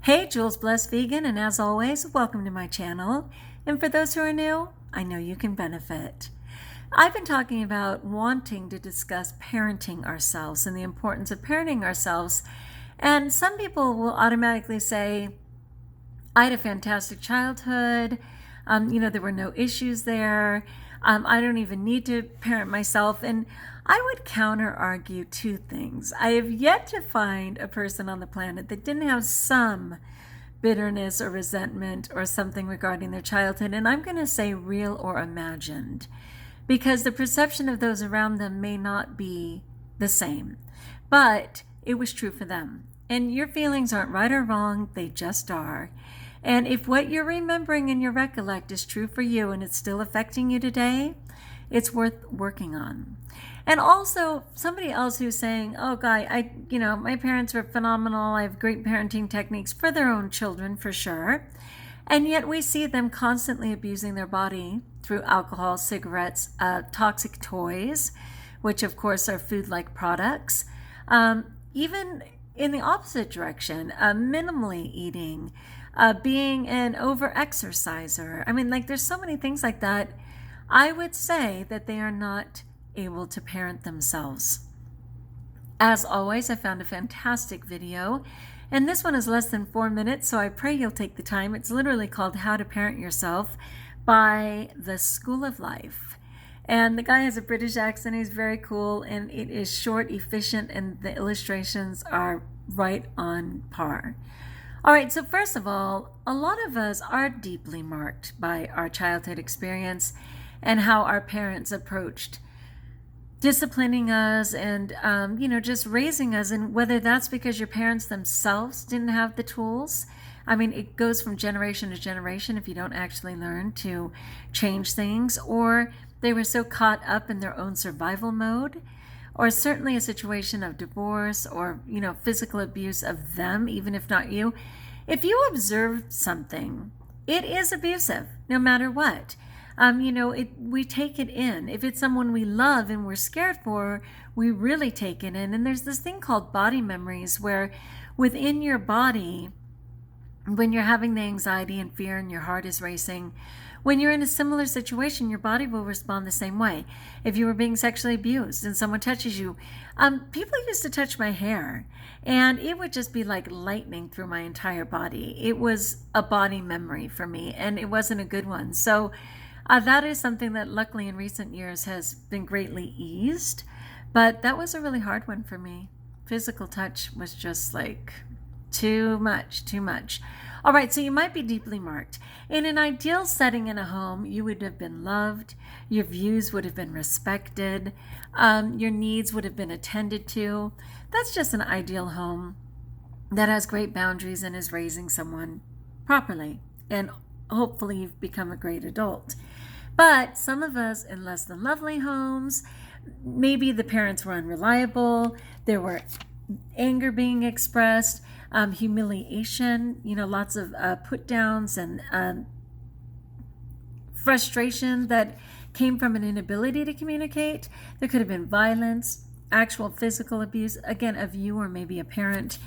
Hey, Jules Blessed Vegan, and as always, welcome to my channel. And for those who are new, I know you can benefit. I've been talking about wanting to discuss parenting ourselves and the importance of parenting ourselves. And some people will automatically say, I had a fantastic childhood. There were no issues there. I don't even need to parent myself. And I would counter argue two things. I have yet to find a person on the planet that didn't have some bitterness or resentment or something regarding their childhood. And I'm going to say real or imagined, because the perception of those around them may not be the same. But it was true for them. And your feelings aren't right or wrong, they just are. And if what you're remembering and you recollect is true for you and it's still affecting you today, it's worth working on. And also somebody else who's saying, oh, Guy, my parents were phenomenal. I have great parenting techniques for their own children, for sure. And yet we see them constantly abusing their body through alcohol, cigarettes, toxic toys, which of course are food-like products. Even in the opposite direction, minimally eating, being an over-exerciser. There's so many things like that. I would say that they are not able to parent themselves. As always, I found a fantastic video, and this one is less than 4 minutes, so I pray you'll take the time. It's literally called How to Parent Yourself by The School of Life. And the guy has a British accent. He's very cool, and it is short, efficient, and the illustrations are right on par. All right, so first of all, a lot of us are deeply marked by our childhood experience and how our parents approached disciplining us and, just raising us. And whether that's because your parents themselves didn't have the tools. It goes from generation to generation if you don't actually learn to change things, or they were so caught up in their own survival mode, or certainly a situation of divorce or, physical abuse of them, even if not you. If you observe something, it is abusive, no matter what. We take it in. If it's someone we love and we're scared for, we really take it in. And there's this thing called body memories, where within your body, when you're having the anxiety and fear and your heart is racing, when you're in a similar situation, your body will respond the same way. If you were being sexually abused and someone touches you, people used to touch my hair, and it would just be like lightning through my entire body. It was a body memory for me, and it wasn't a good one. So that is something that luckily in recent years has been greatly eased, but that was a really hard one for me. Physical touch was just like too much. All right, so you might be deeply marked. In an ideal setting in a home, you would have been loved, your views would have been respected, your needs would have been attended to. That's just an ideal home that has great boundaries and is raising someone properly. And hopefully you've become a great adult. But some of us in less than lovely homes, maybe the parents were unreliable, there were anger being expressed, humiliation, lots of put downs and frustration that came from an inability to communicate. There could have been violence, actual physical abuse, again, of you or maybe a parent,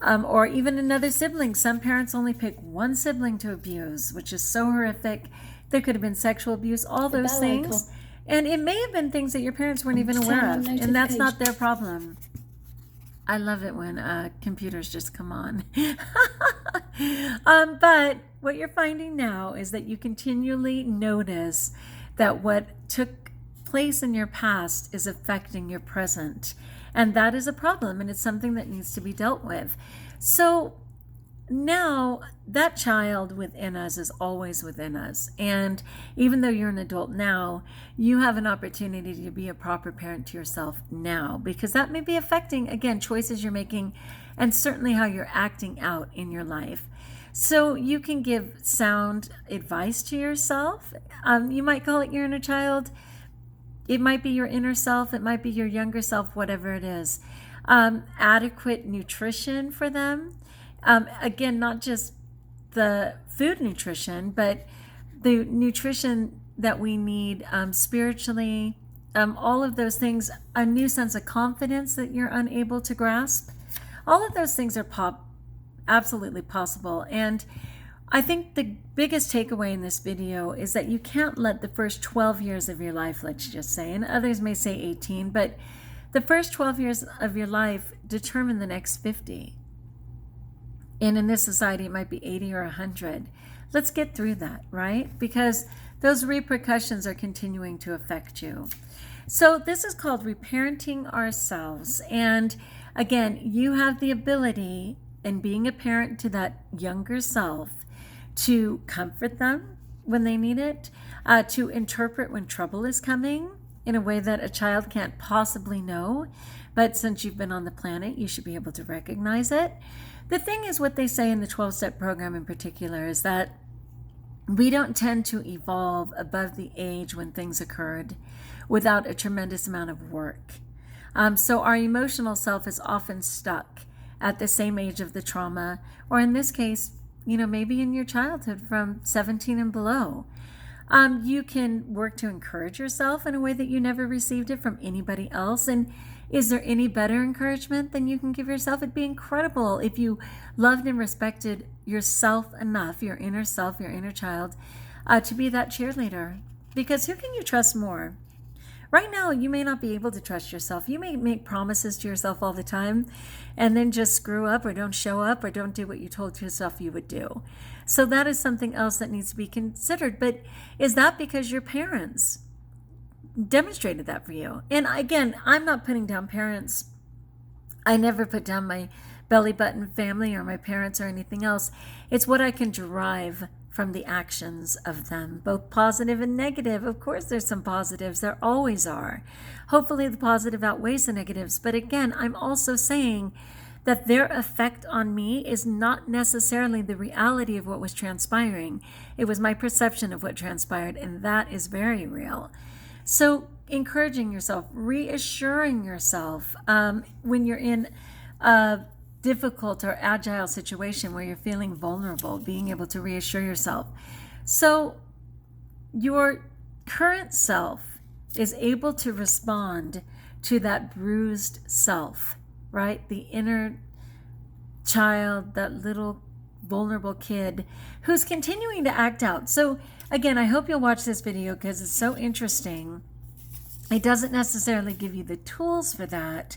or even another sibling. Some parents only pick one sibling to abuse, which is so horrific. There could have been sexual abuse, all those things. And it may have been things that your parents weren't even aware of, and that's not their problem. I love it when computers just come on. But what you're finding now is that you continually notice that what took place in your past is affecting your present. And that is a problem, and it's something that needs to be dealt with. So now that child within us is always within us. And even though you're an adult now, you have an opportunity to be a proper parent to yourself now, because that may be affecting, again, choices you're making and certainly how you're acting out in your life. So you can give sound advice to yourself. You might call it your inner child. It might be your inner self. It might be your younger self, whatever it is. Adequate nutrition for them. Again, not just the food nutrition, but the nutrition that we need spiritually, all of those things, a new sense of confidence that you're unable to grasp. All of those things are absolutely possible. And I think the biggest takeaway in this video is that you can't let the first 12 years of your life, let's just say, and others may say 18, but the first 12 years of your life determine the next 50. And in this society, it might be 80 or 100. Let's get through that, right? Because those repercussions are continuing to affect you. So this is called reparenting ourselves. And again, you have the ability in being a parent to that younger self to comfort them when they need it, to interpret when trouble is coming in a way that a child can't possibly know. But since you've been on the planet, you should be able to recognize it. The thing is, what they say in the 12-step program in particular is that we don't tend to evolve above the age when things occurred without a tremendous amount of work. So our emotional self is often stuck at the same age of the trauma, or in this case, maybe in your childhood from 17 and below. You can work to encourage yourself in a way that you never received it from anybody else. And is there any better encouragement than you can give yourself? It'd be incredible if you loved and respected yourself enough, your inner self, your inner child, to be that cheerleader. Because who can you trust more? Right now, you may not be able to trust yourself. You may make promises to yourself all the time and then just screw up or don't show up or don't do what you told yourself you would do. So that is something else that needs to be considered. But is that because your parents demonstrated that for you? And again, I'm not putting down parents. I never put down my belly button family or my parents or anything else. It's what I can derive from the actions of them, both positive and negative. Of course, there's some positives. There always are. Hopefully, the positive outweighs the negatives. But again, I'm also saying that their effect on me is not necessarily the reality of what was transpiring. It was my perception of what transpired, and that is very real. So encouraging yourself, reassuring yourself when you're in a difficult or agile situation where you're feeling vulnerable, being able to reassure yourself. So your current self is able to respond to that bruised self, right? The inner child, that little vulnerable kid who's continuing to act out. So again, I hope you'll watch this video because it's so interesting. It doesn't necessarily give you the tools for that,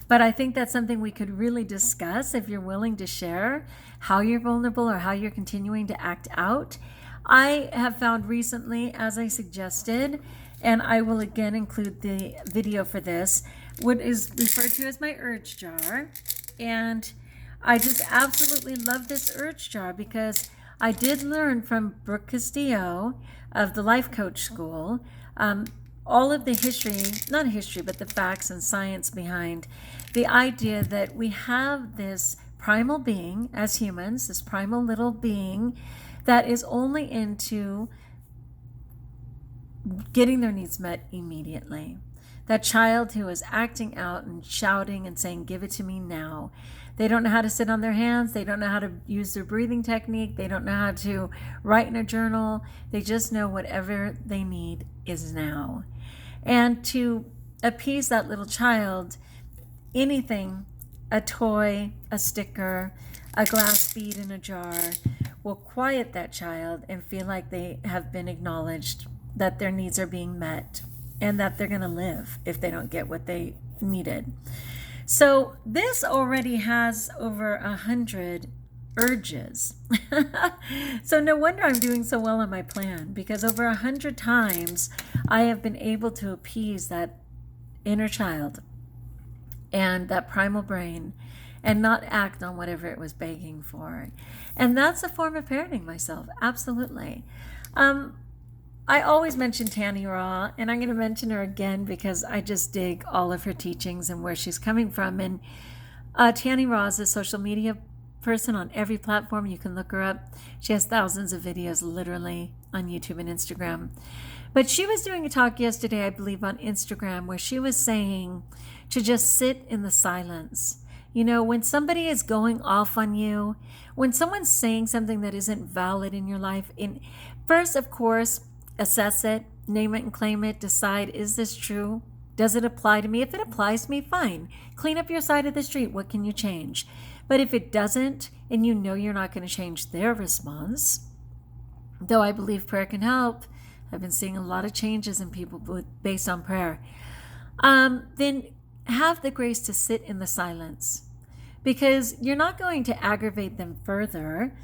but I think that's something we could really discuss if you're willing to share how you're vulnerable or how you're continuing to act out. I have found recently, as I suggested, and I will again include the video for this, what is referred to as my urge jar. And I just absolutely love this urge jar because I did learn from Brooke Castillo of the Life Coach School, all of the not history, but the facts and science behind the idea that we have this primal being as humans, this primal little being that is only into getting their needs met immediately. That child who is acting out and shouting and saying, "Give it to me now." They don't know how to sit on their hands. They don't know how to use their breathing technique. They don't know how to write in a journal. They just know whatever they need is now. And to appease that little child, anything, a toy, a sticker, a glass bead in a jar, will quiet that child and feel like they have been acknowledged, that their needs are being met, and that they're going to live if they don't get what they needed. So this already has over 100 urges. So no wonder I'm doing so well on my plan, because over 100 times I have been able to appease that inner child and that primal brain and not act on whatever it was begging for. And that's a form of parenting myself. Absolutely. I always mention Tanny Raw, and I'm going to mention her again because I just dig all of her teachings and where she's coming from. And Tanny Raw is a social media person on every platform. You can look her up. She has thousands of videos literally on YouTube and Instagram. But she was doing a talk yesterday, I believe, on Instagram where she was saying to just sit in the silence. You know, when somebody is going off on you, when someone's saying something that isn't valid in your life, first, of course, assess it, name it and claim it, decide, is this true? Does it apply to me? If it applies to me, fine. Clean up your side of the street. What can you change? But if it doesn't, and you know you're not going to change their response, though I believe prayer can help, I've been seeing a lot of changes in people based on prayer, then have the grace to sit in the silence, because you're not going to aggravate them further,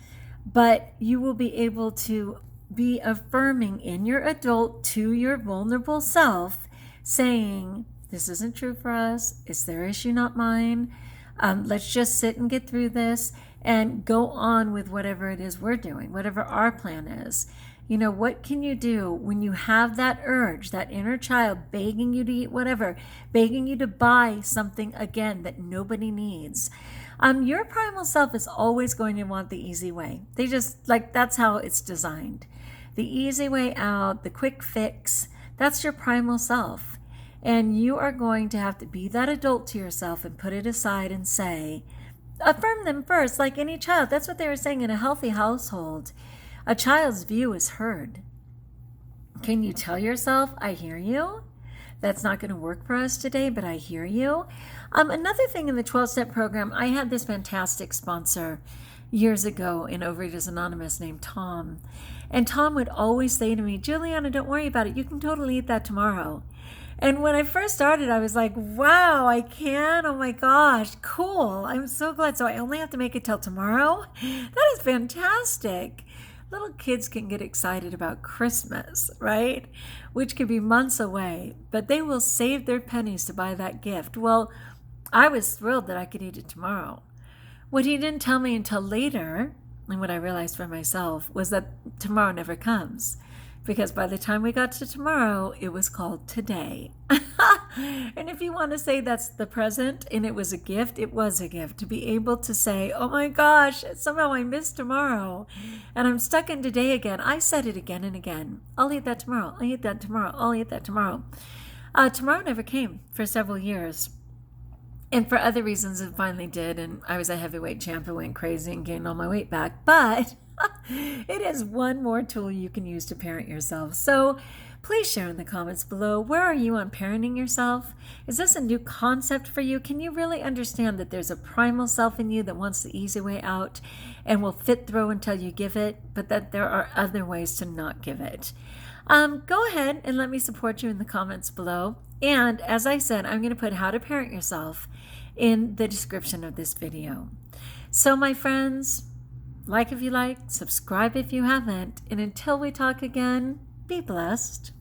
but you will be able to be affirming in your adult to your vulnerable self, saying, this isn't true for us. It's their issue, not mine. Let's just sit and get through this and go on with whatever it is we're doing, whatever our plan is. You know, what can you do when you have that urge, that inner child begging you to eat whatever, begging you to buy something again that nobody needs? Your primal self is always going to want the easy way. They just, like, that's how it's designed. The easy way out, the quick fix, that's your primal self. And you are going to have to be that adult to yourself and put it aside and say, affirm them first, like any child. That's what they were saying in a healthy household. A child's view is heard. Can you tell yourself, I hear you? That's not going to work for us today, but I hear you. Another thing in the 12-step program, I had this fantastic sponsor years ago in Overeaters Anonymous named Tom. And Tom would always say to me, Juliana, don't worry about it. You can totally eat that tomorrow. And when I first started, I was like, wow, I can? Oh my gosh, cool. I'm so glad. So I only have to make it till tomorrow? That is fantastic. Little kids can get excited about Christmas, right? Which could be months away, but they will save their pennies to buy that gift. Well, I was thrilled that I could eat it tomorrow. What he didn't tell me until later, and what I realized for myself, was that tomorrow never comes. Because by the time we got to tomorrow, it was called today. And if you want to say that's the present and it was a gift, it was a gift. To be able to say, oh my gosh, somehow I missed tomorrow and I'm stuck in today again. I said it again and again. I'll eat that tomorrow. I'll eat that tomorrow. I'll eat that tomorrow. Tomorrow never came for several years. And for other reasons, it finally did. And I was a heavyweight champ and went crazy and gained all my weight back. But it is one more tool you can use to parent yourself. So please share in the comments below. Where are you on parenting yourself? Is this a new concept for you? Can you really understand that there's a primal self in you that wants the easy way out and will fit through until you give it, but that there are other ways to not give it? Go ahead and let me support you in the comments below. And as I said, I'm going to put how to parent yourself in the description of this video. So my friends, like if you like, subscribe if you haven't, and until we talk again, be blessed.